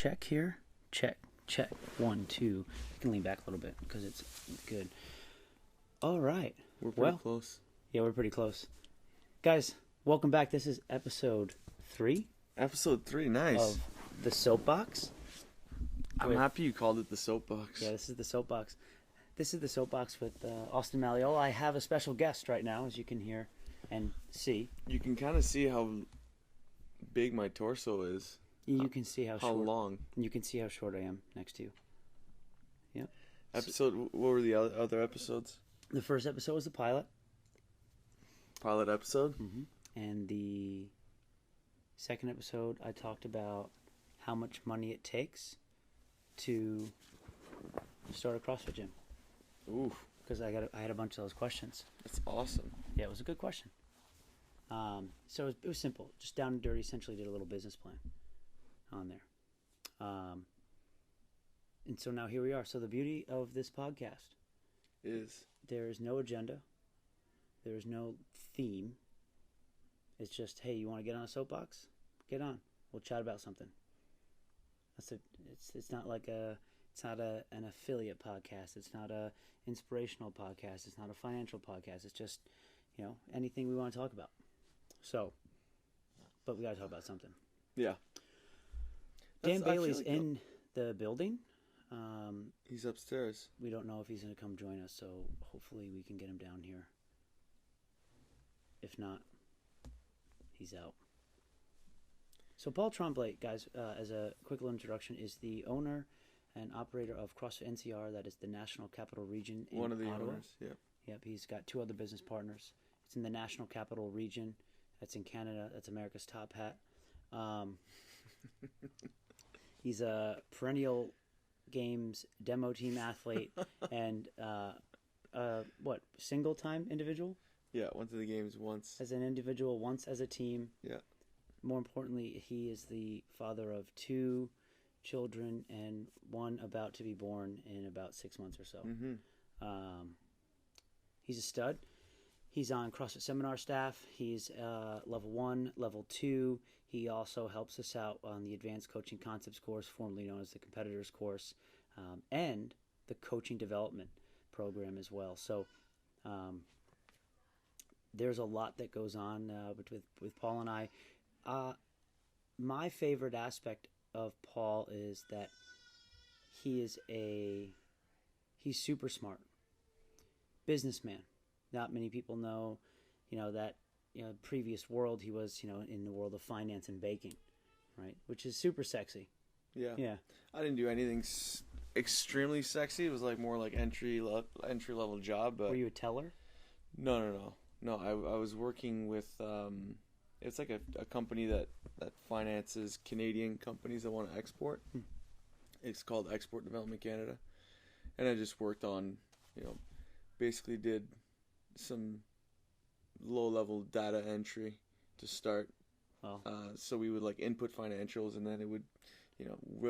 check here. Check. 1, 2. You can lean back a little bit because it's good. All right. We're pretty close. Yeah, we're pretty close. Guys, welcome back. This is episode 3. Episode 3, nice. Of the Soap Box. I'm happy you called it the Soap Box. Yeah, this is the Soap Box. This is the Soap Box with Austin Malleolo. I have a special guest right now, as you can hear and see. You can kind of see how big my torso is. You can see how short. How long. You can see how short I am next to you. Yep. What were the other episodes? The first episode was the pilot. Pilot episode? Mm-hmm. And the second episode, I talked about how much money it takes to start a CrossFit gym. Ooh. Because I had a bunch of those questions. That's awesome. Yeah, it was a good question. So it was simple. Just down and dirty, essentially did a little business plan on there. And so now here we are. So the beauty of this podcast is there is no agenda. There is no theme. It's just, hey, you want to get on a soapbox? Get on. We'll chat about something. It's not like an affiliate podcast. It's not a inspirational podcast. It's not a financial podcast. It's just, anything we want to talk about. So, but we got to talk about something. Yeah. Dan Bailey's in the building. He's upstairs. We don't know if he's going to come join us, so hopefully we can get him down here. If not, he's out. So Paul Tremblay, guys, as a quick little introduction, is the owner and operator of CrossFit NCR. That is the National Capital Region in One of the Ottawa. owners, yep. Yep, he's got 2 other business partners. It's in the National Capital Region. That's in Canada. That's America's top hat. He's a perennial games demo team athlete and single-time individual? Yeah, went to the games once. As an individual, once as a team. Yeah. More importantly, he is the father of 2 children and 1 about to be born in about 6 months or so. Mm-hmm. He's a stud. He's on CrossFit seminar staff. He's level 1, level 2. He also helps us out on the Advanced Coaching Concepts course, formerly known as the Competitors course, and the Coaching Development program as well. So there's a lot that goes on with Paul and I. My favorite aspect of Paul is that he's super smart, businessman. Not many people know, that previous world he was, in the world of finance and baking, right? Which is super sexy. Yeah. Yeah. I didn't do anything extremely sexy. It was more like entry level job. But were you a teller? No. I was working with it's like a company that finances Canadian companies that want to export. It's called Export Development Canada, and I just worked on, basically did some low-level data entry to start. Wow. So we would input financials, and then it would,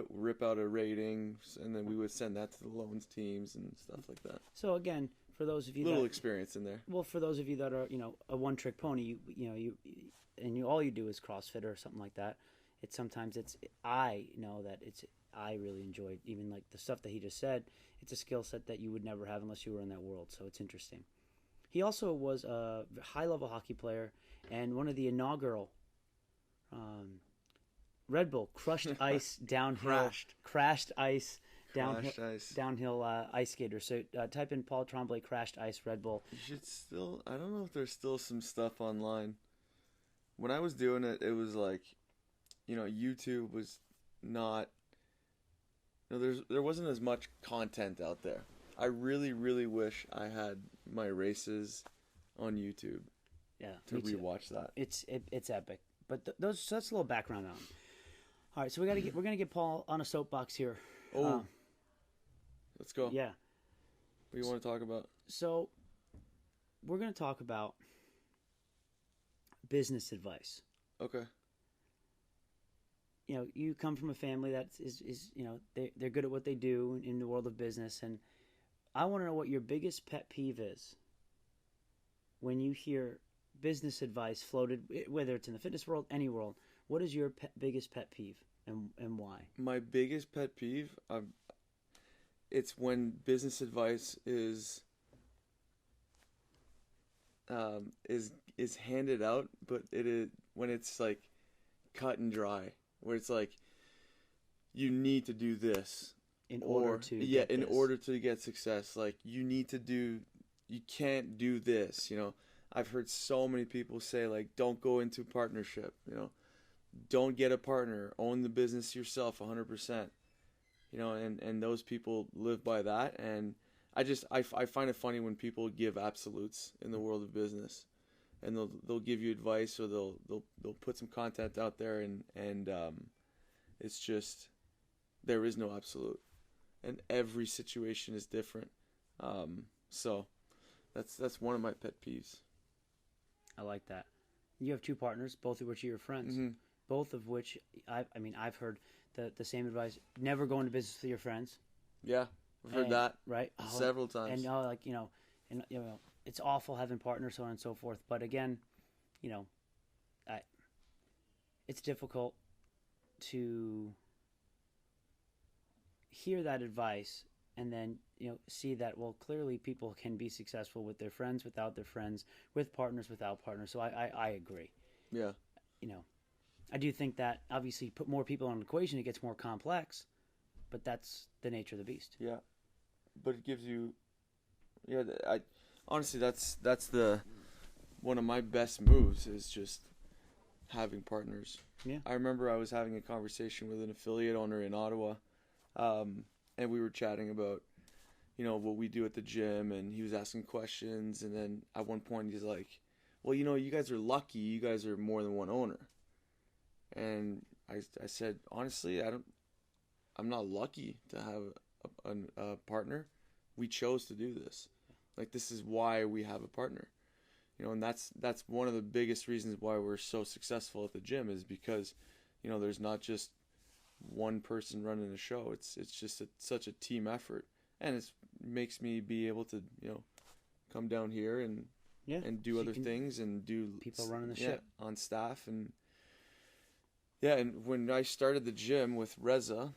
rip out a rating, and then we would send that to the loans teams and stuff like that. So again, for those of you little experience in there. Well, for those of you that are a one-trick pony, all you do is CrossFit or something like that. I know that I really enjoyed even the stuff that he just said. It's a skill set that you would never have unless you were in that world. So it's interesting. He also was a high-level hockey player and one of the inaugural Red Bull crushed ice downhill, crashed ice downhill ice skater. So type in Paul Tremblay crashed ice Red Bull. You should I don't know if there's still some stuff online. When I was doing it, it was YouTube was not. There wasn't as much content out there. I really, really wish I had my races on YouTube. Yeah, to rewatch that. It's epic. But that's a little background on him. All right, so we're gonna get Paul on a soapbox here. Oh, let's go. Yeah. What do you want to talk about? So we're gonna talk about business advice. Okay. You come from a family that is they're good at what they do in the world of business, and I want to know what your biggest pet peeve is when you hear business advice floated, whether it's in the fitness world, any world. What is your biggest pet peeve? and why? My biggest pet peeve, it's when business advice is handed out, but it is when it's like cut and dry, where it's like you need to do this In order to in this. order to get success. Like you can't do this. I've heard so many people say like, don't go into partnership. Don't get a partner. Own the business yourself 100%. And those people live by that, and I find it funny when people give absolutes in the world of business, and they'll give you advice, or they'll put some content out there, and it's just, there is no absolute, and every situation is different. So that's one of my pet peeves. I like that. You have two partners, both of which are your friends. Mm-hmm. Both of which I've heard the same advice: never go into business with your friends. Yeah, I've heard that right several times. And it's awful having partners, so on and so forth. But again, it's difficult to hear that advice and then see that, well, clearly people can be successful with their friends, without their friends, with partners, without partners. So I agree. Yeah. I do think that obviously put more people on an equation, it gets more complex, but that's the nature of the beast. Yeah, but it gives you, honestly, that's the one of my best moves is just having partners. Yeah. I remember I was having a conversation with an affiliate owner in Ottawa, and we were chatting about, what we do at the gym, and he was asking questions, and then at one point he's like, well, you guys are lucky, you guys are more than one owner. And I said, honestly, I'm not lucky to have a partner. We chose to do this. Like, this is why we have a partner. And that's one of the biggest reasons why we're so successful at the gym, is because, there's not just one person running a show. It's just such a team effort. And it makes me be able to, come down here and do other things, and do people running the ship on staff. And when I started the gym with Reza,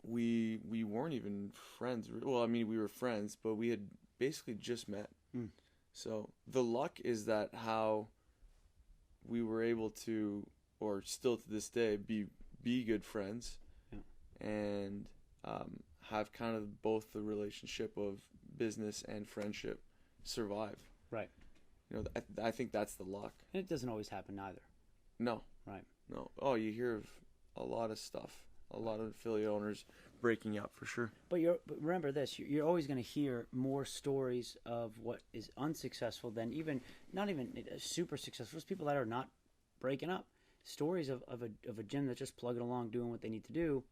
we weren't even friends. Well, we were friends, but we had basically just met. Mm. So the luck is that how we were able to, or still to this day, be good friends, and have kind of both the relationship of business and friendship survive. Right. I think that's the luck. And it doesn't always happen either. No. Right. No. Oh, you hear of a lot of stuff. A lot of affiliate owners breaking up, for sure. But remember this: you're always going to hear more stories of what is unsuccessful than not even super successful. There's people that are not breaking up. Stories of a gym that's just plugging along, doing what they need to do.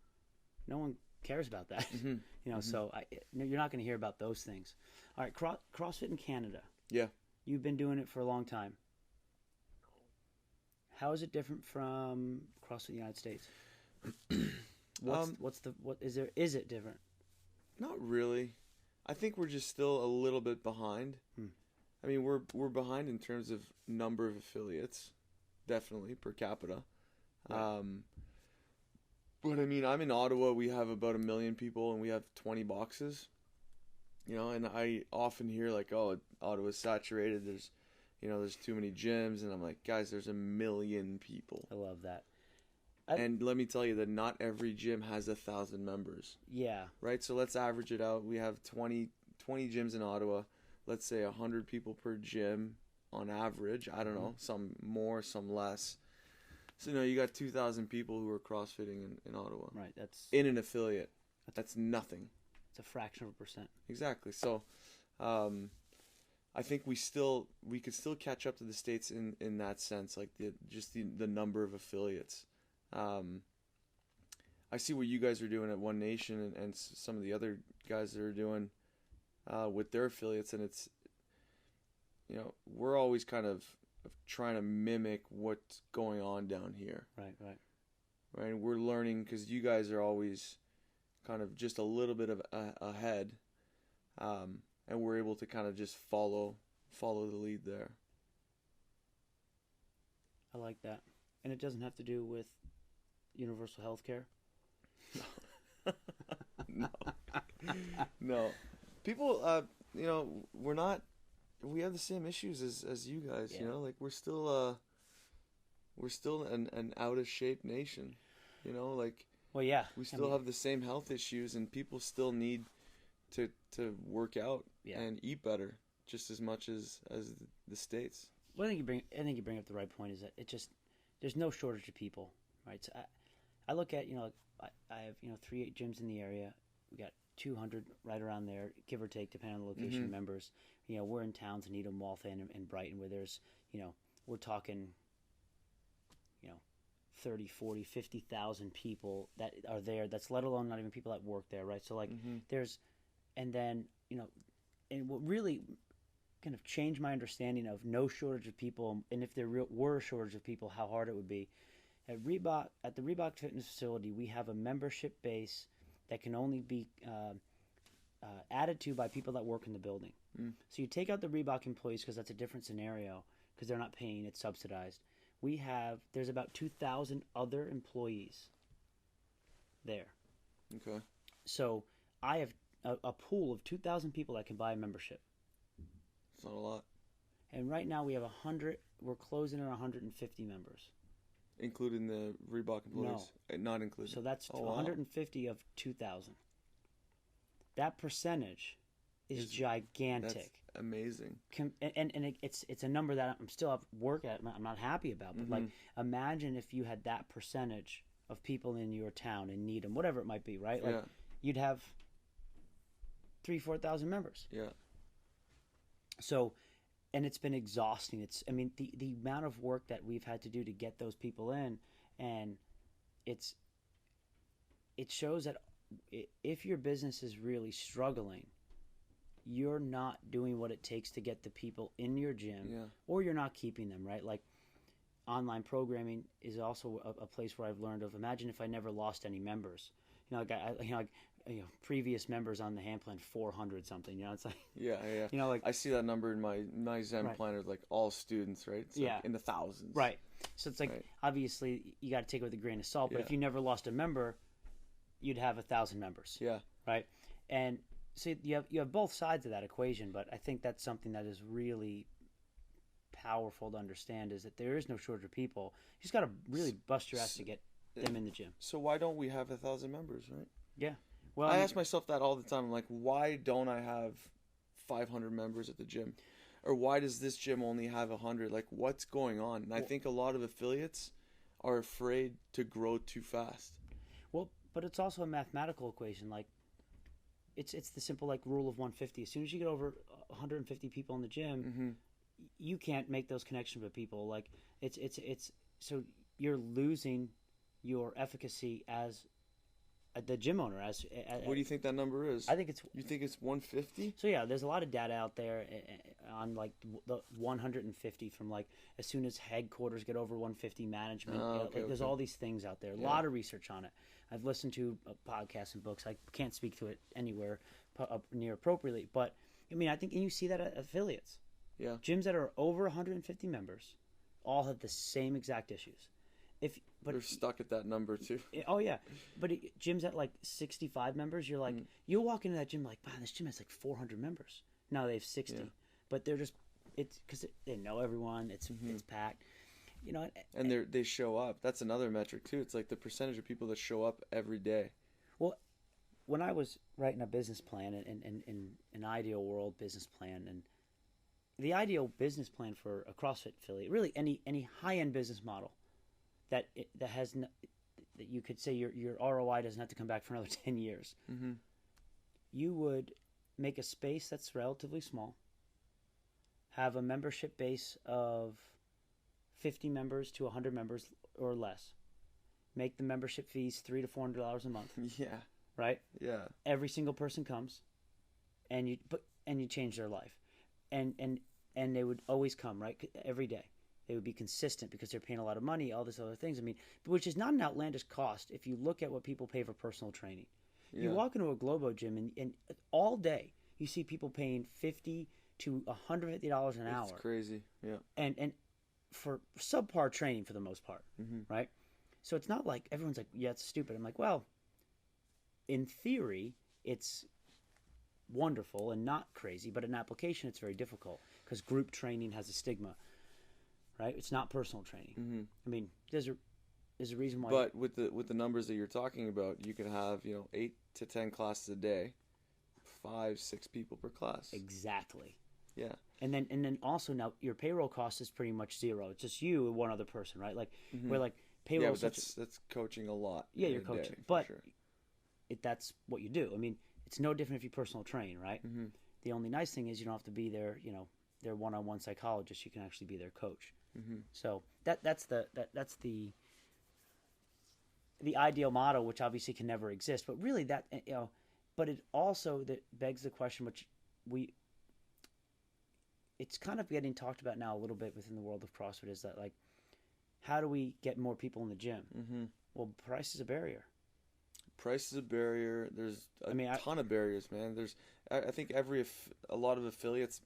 No one cares about that. Mm-hmm. So you're not going to hear about those things. All right, CrossFit in Canada. Yeah. You've been doing it for a long time. How is it different from CrossFit in the United States? Is it different? Not really. I think we're just still a little bit behind. We're behind in terms of number of affiliates, definitely per capita. Right. But I'm in Ottawa. We have about 1 million people, and we have 20 boxes. And I often hear like, "Oh, Ottawa's saturated. There's too many gyms," and I'm like, guys, there's 1 million people. I love that. And let me tell you that not every gym has 1,000 members. Yeah. Right? So let's average it out. We have 20 gyms in Ottawa. Let's say 100 people per gym on average. I don't know. Some more, some less. So, you got 2,000 people who are CrossFitting in Ottawa. Right. That's in an affiliate. That's nothing. It's a fraction of a percent. Exactly. So, I think we could still catch up to the States in that sense, like the number of affiliates. I see what you guys are doing at One Nation and some of the other guys that are doing with their affiliates, and it's, we're always kind of trying to mimic what's going on down here. Right. We're learning, because you guys are always kind of just a little bit of ahead, and we're able to kind of just follow the lead there. I like that. And it doesn't have to do with universal health care? No. No. People, we have the same issues as you guys, Yeah. like we're still an out of shape nation, like Well, yeah. we still have the same health issues, and people still need to work out Yeah. and eat better just as much as the States. Well, I think you bring up the right point. Is that there's no shortage of people, right? So I look at I have 3 gyms in the area. We got 200 right around there, give or take, depending on the location. Mm-hmm. Members, we're in towns, Needham, Waltham, and Brighton, where there's we're talking 30, 40, 50,000 people that are there. That's let alone not even people that work there, right? So like Mm-hmm. there's, and then and what really kind of changed my understanding of no shortage of people, and if there were a shortage of people, how hard it would be. At the Reebok Fitness facility, we have a membership base that can only be added to by people that work in the building. Mm. So you take out the Reebok employees because that's a different scenario because they're not paying; it's subsidized. There's about 2,000 other employees there. Okay. So I have a pool of 2,000 people that can buy a membership. It's not a lot. And right now we have 100. We're closing at 150 members. Including the Reebok employees? No. Not included. So that's wow. 150 of 2,000. That percentage is gigantic. That's amazing. And it's a number that I'm still at work at. I'm not happy about. But like, imagine if you had that percentage of people in your town, in Needham, whatever it might be, right? Like, you'd have 3,000-4,000 members. Yeah. So, and it's been exhausting. The amount of work that we've had to do to get those people in, and it shows that if your business is really struggling, you're not doing what it takes to get the people in your gym, or you're not keeping them, right? Like, online programming is also a place where I've learned of, imagine if I never lost any members. Previous members on the hand plan, 400 something. It's like I see that number in my Zen planner, like all students, right? It's like in the thousands, right? So it's like obviously you got to take it with a grain of salt. But if you never lost a member, you'd have 1,000 members, right? And so you have both sides of that equation. But I think that's something that is really powerful to understand, is that there is no shortage of people. You just got to really bust your ass to get them in the gym. So why don't we have 1,000 members, right? Yeah. Well, I ask myself that all the time. I'm like, why don't I have 500 members at the gym? Or why does this gym only have 100? Like, what's going on? And I think a lot of affiliates are afraid to grow too fast. Well, but it's also a mathematical equation. Like, it's the simple rule of 150. As soon as you get over 150 people in the gym, you can't make those connections with people. Like, it's so you're losing your efficacy as the gym owner. What do you think that number is? I think You think it's 150? So yeah, there's a lot of data out there on like the 150 from like as soon as headquarters get over 150, management. There's all these things out there. A lot of research on it. I've listened to podcasts and books. I can't speak to it anywhere near appropriately, but I mean, I think, and you see that at affiliates. Yeah. Gyms that are over 150 members all have the same exact issues. But they're stuck at that number too. Oh yeah, but gyms at like 65 members, you're like, you'll walk into that gym like, wow, this gym has like 400 members. Now they have 60, but they're just, it's because they know everyone. It's packed, And they show up. That's another metric too. It's like the percentage of people that show up every day. Well, when I was writing a business plan in an ideal world business plan, and the ideal business plan for a CrossFit affiliate, really any high end business model. That you could say your ROI doesn't have to come back for another 10 years. You would make a space that's relatively small, have a membership base of 50 members to 100 members or less, make the membership fees $300 to $400 a month. Yeah. Right. Yeah. Every single person comes, and you change their life, and they would always come, right, every day. They would be consistent because they're paying a lot of money, all these other things. I mean, which is not an outlandish cost if you look at what people pay for personal training. Yeah. You walk into a Globo gym and all day you see people paying $50 to $150 an hour. It's crazy, yeah. And for subpar training for the most part, right? So it's not like everyone's like, yeah, it's stupid. I'm like, well, in theory, it's wonderful and not crazy, but in application, it's very difficult because group training has a stigma, right? It's not personal training. Mm-hmm. I mean, there's a reason why. But with the numbers that you're talking about, you can have 8 to 10 classes a day, 5-6 people per class. Exactly. Yeah. And then also now your payroll cost is pretty much zero. It's just you and one other person, right? Like we're like payroll. Yeah, but that's coaching a lot. Yeah, you're coaching, day, but sure. That's what you do. I mean, it's no different if you personal train, right? Mm-hmm. The only nice thing is you don't have to be their their one-on-one psychologist. You can actually be their coach. Mm-hmm. So that's the ideal model, which obviously can never exist. But really, but it also that begs the question, which it's kind of getting talked about now a little bit within the world of CrossFit, is that like, how do we get more people in the gym? Mm-hmm. Well, price is a barrier. Price is a barrier. There's a ton of barriers, man. I think a lot of affiliates,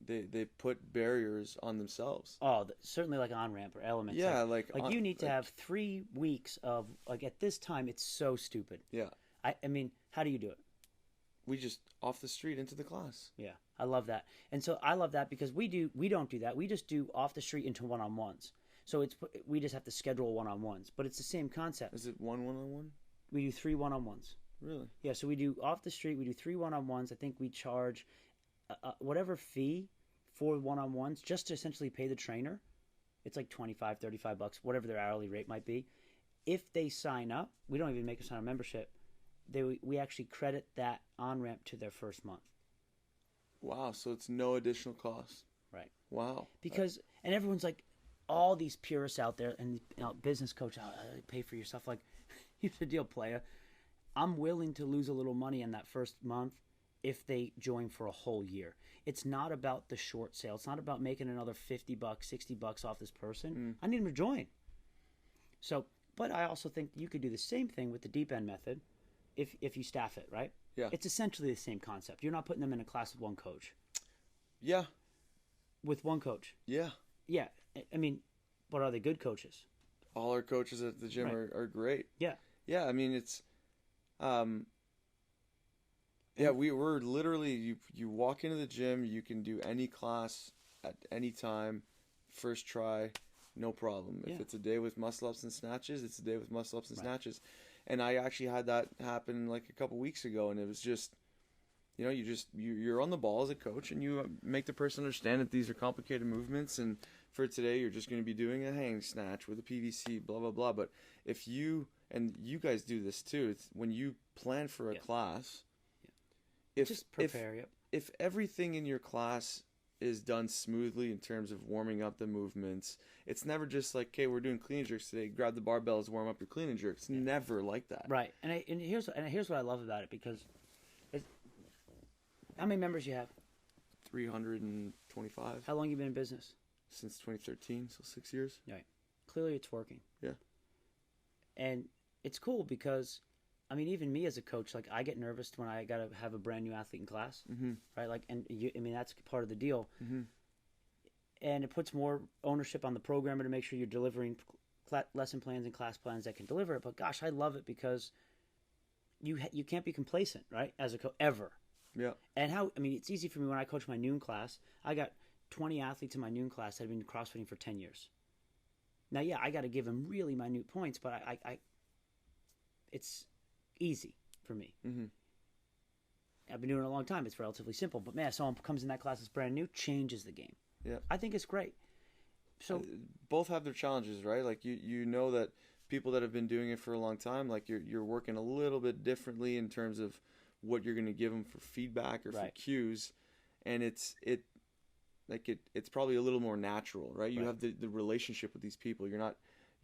they put barriers on themselves. Oh, certainly like on-ramp or elements. Yeah, like you need to have 3 weeks of, like, at this time, it's so stupid. Yeah. I mean, how do you do it? We just off the street into the class. Yeah, I love that. And so I love that because we don't do that. We just do off the street into one-on-ones. So we just have to schedule one-on-ones, but it's the same concept. Is it one-on-one? We do 3 one-on-ones. Really? Yeah, so we do off the street, we do 3 one-on-ones. I think we charge whatever fee for one-on-ones just to essentially pay the trainer. It's like $25, $35, whatever their hourly rate might be. If they sign up, we don't even make them sign a membership. We actually credit that on-ramp to their first month. Wow, so it's no additional cost. Right. Wow. Because, and everyone's like, all these purists out there, and business coach, pay for your stuff. Like, here's the deal, playa. I'm willing to lose a little money in that first month if they join for a whole year. It's not about the short sale. It's not about making another $50, $60 off this person. I need them to join. So, but I also think you could do the same thing with the deep end method if you staff it, right? Yeah. It's essentially the same concept. You're not putting them in a class with one coach. Yeah. With one coach. Yeah. Yeah. I mean, but are they good coaches? All our coaches at the gym are great. Yeah. Yeah, I mean, it's we're literally, you walk into the gym, you can do any class at any time, first try, no problem. If it's a day with muscle ups and snatches, it's a day with muscle ups and snatches. And I actually had that happen like a couple weeks ago, and it was just, you're on the ball as a coach, and you make the person understand that these are complicated movements, and for today you're just going to be doing a hang snatch with a PVC, blah blah blah. But if you, and you guys do this too, it's when you plan for a class, just prepare. If everything in your class is done smoothly in terms of warming up the movements, it's never just like, okay, we're doing clean and jerks today, grab the barbells, warm up your clean and jerks. It's never like that. Right. And here's what I love about it, because how many members you have? 325. How long have you been in business? Since 2013, so 6 years. Right. Clearly it's working. Yeah. And it's cool because, I mean, even me as a coach, like, I get nervous when I got to have a brand new athlete in class, right? Like, and that's part of the deal. And it puts more ownership on the programmer to make sure you're delivering lesson plans and class plans that can deliver it. But gosh, I love it because you can't be complacent, right? As a coach, ever. Yeah. And it's easy for me when I coach my noon class. I got 20 athletes in my noon class that have been CrossFitting for 10 years. Now, yeah, I got to give them really minute points, but I it's easy for me. I've been doing it a long time. It's relatively simple. But man, someone comes in that class that's brand new, changes the game. Yeah. I think it's great. So both have their challenges, right? Like you know that people that have been doing it for a long time, like you're working a little bit differently in terms of what you're going to give them for feedback or for cues, and it's probably a little more natural, right? You have the relationship with these people. You're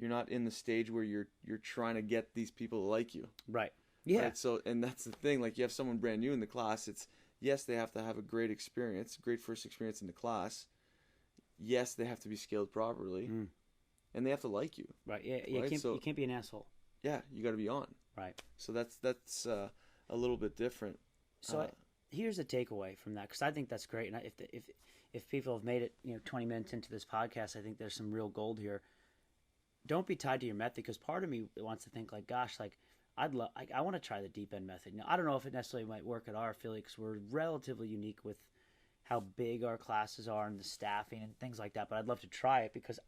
not in the stage where you're trying to get these people to like you. Right. Yeah. Right? So, and that's the thing. Like, you have someone brand new in the class. It's, yes, they have to have a great experience, great first experience in the class. Yes, they have to be scaled properly, and they have to like you. Right. Yeah. Right? You can't be an asshole. Yeah, you got to be on. Right. So that's a little bit different. So here's a takeaway from that, because I think that's great. And if people have made it 20 minutes into this podcast, I think there's some real gold here. don't be tied to your method, because part of me wants to think like, gosh, like I want to try the deep end method. Now, I don't know if it necessarily might work at our affiliate because we're relatively unique with how big our classes are and the staffing and things like that. But I'd love to try it because it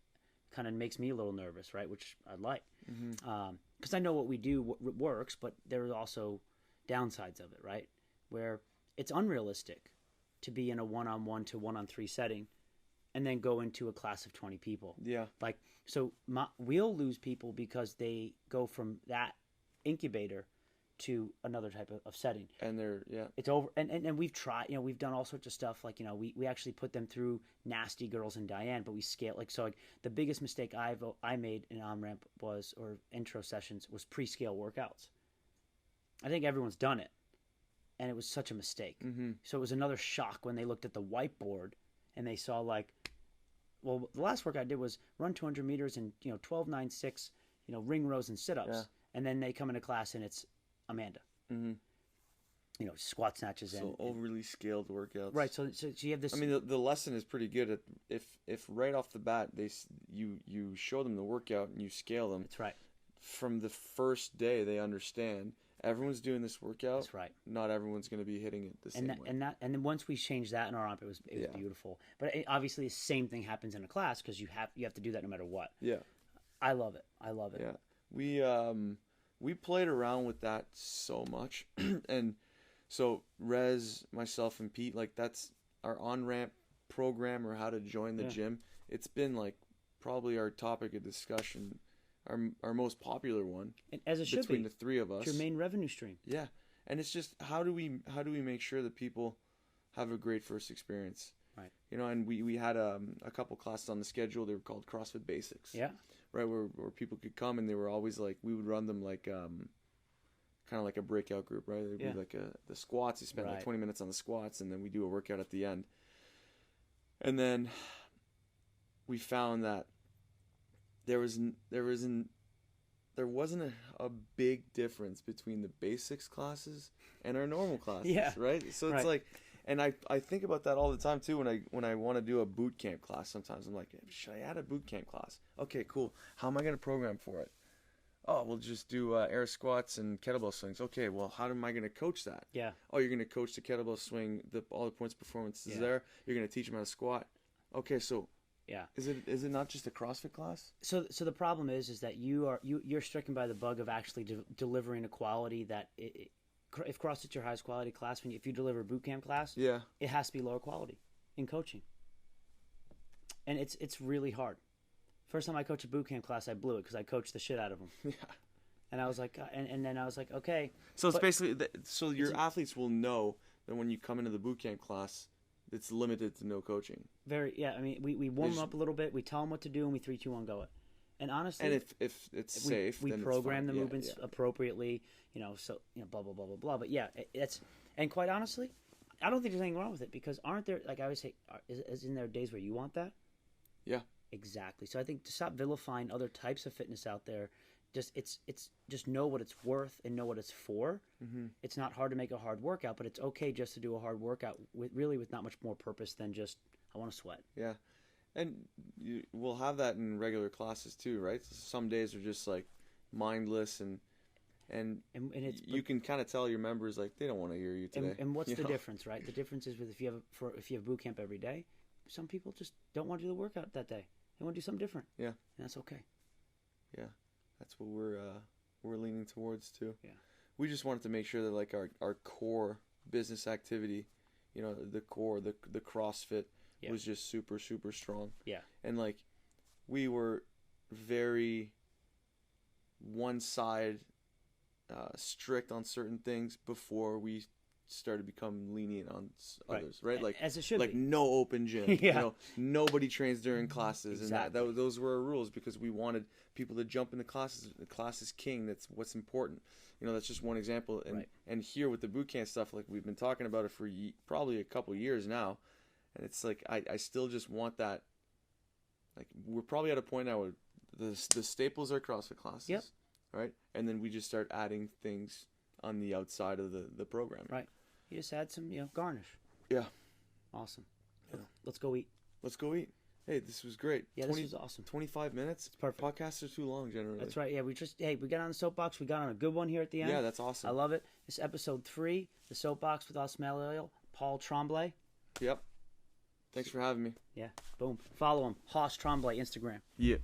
kind of makes me a little nervous, right? Which I'd like, because I know what we do works, but there are also downsides of it, right? Where it's unrealistic to be in a 1-on-1 to 1-on-3 setting and then go into a class of 20 people. Yeah. Like, so we'll lose people because they go from that incubator to another type of setting. And it's over. And we've tried, we've done all sorts of stuff. Like, we actually put them through Nasty Girls and Diane, but we scale, like, so like the biggest mistake I made in on-ramp or intro sessions was pre-scale workouts. I think everyone's done it. And it was such a mistake. So it was another shock when they looked at the whiteboard and they saw like, well, the last work I did was run 200 meters and 12, 9, 6, ring rows and sit-ups. Yeah. And then they come into class and it's Amanda. Squat snatches and overly scaled workouts. Right. So you have this. I mean, the lesson is pretty good. If right off the bat you show them the workout and you scale them. That's right. From the first day, they understand. Everyone's doing this workout. That's right. Not everyone's going to be hitting it the same way. And then once we changed that in our omp, it was beautiful. But obviously, the same thing happens in a class because you have to do that no matter what. Yeah. I love it. Yeah. We played around with that so much, and so Rez, myself, and Pete, like that's our on-ramp program or how to join the gym. It's been like probably our topic of discussion. Our most popular one, and as it should between be, the three of us. It's your main revenue stream. Yeah, and it's just how do we make sure that people have a great first experience, right? And we had a couple classes on the schedule. They were called CrossFit Basics. Yeah, right, where people could come and they were always like we would run them like kind of like a breakout group, right? They'd be like the squats. You spend like 20 minutes on the squats, and then we do a workout at the end. And then we found that there wasn't a big difference between the basics classes and our normal classes, right? So it's like, and I think about that all the time too when I want to do a boot camp class. Sometimes I'm like, should I add a boot camp class? Okay, cool. How am I going to program for it? Oh, we'll just do air squats and kettlebell swings. Okay, well, how am I going to coach that? Yeah. Oh, you're going to coach the kettlebell swing, all the points performances there. You're going to teach them how to squat. Okay, so. Yeah. Is it not just a CrossFit class? So the problem is that you're stricken by the bug of actually delivering a quality that if CrossFit's your highest quality class, if you deliver a boot camp class, it has to be lower quality in coaching. And it's really hard. First time I coached a boot camp class, I blew it because I coached the shit out of them. Yeah. And I was like, and then I was like, okay. So it's basically so your athletes will know that when you come into the boot camp class, it's limited to no coaching. I mean, we warm them up a little bit. We tell them what to do, and we 3, 2, 1, go it. And honestly, and if it's safe, we then program it's the movements appropriately. So blah blah blah blah blah. But it's and quite honestly, I don't think there's anything wrong with it because aren't there, like I always say, isn't there days where you want that? Yeah. Exactly. So I think to stop vilifying other types of fitness out there, it's just know what it's worth and know what it's for. Mm-hmm. It's not hard to make a hard workout, but it's okay just to do a hard workout with not much more purpose than just I want to sweat. Yeah, and we'll have that in regular classes too, right? Some days are just like mindless and you can kind of tell your members like they don't want to hear you today. And what's the difference, right? The difference is with if you have boot camp every day, some people just don't want to do the workout that day. They want to do something different. Yeah, and that's okay. Yeah. That's what we're leaning towards too. Yeah. We just wanted to make sure that like our core business activity, the core, the CrossFit was just super, super strong. Yeah. And like we were very one side strict on certain things before we started to become lenient on others, right? Like as it should like be. No open gym. Nobody trains during classes, exactly. And those were our rules because we wanted people to jump into classes. The class is king. That's what's important. That's just one example. And here with the boot camp stuff, like we've been talking about it for probably a couple years now, and it's like I still just want that. Like we're probably at a point now where the staples are CrossFit classes, yep. Right? And then we just start adding things on the outside of the program. Right. You just add some, garnish. Yeah. Awesome. Yeah. Let's go eat. Let's go eat. Hey, this was great. Yeah, this was awesome. 25 minutes? It's perfect. Podcasts are too long, generally. That's right. Yeah, we got on the soapbox. We got on a good one here at the end. Yeah, that's awesome. I love it. This episode 3, the soapbox with us, Malleolo, Paul Tremblay. Yep. Thanks for having me. Yeah, boom. Follow him, Hoss Tremblay, Instagram. Yeah.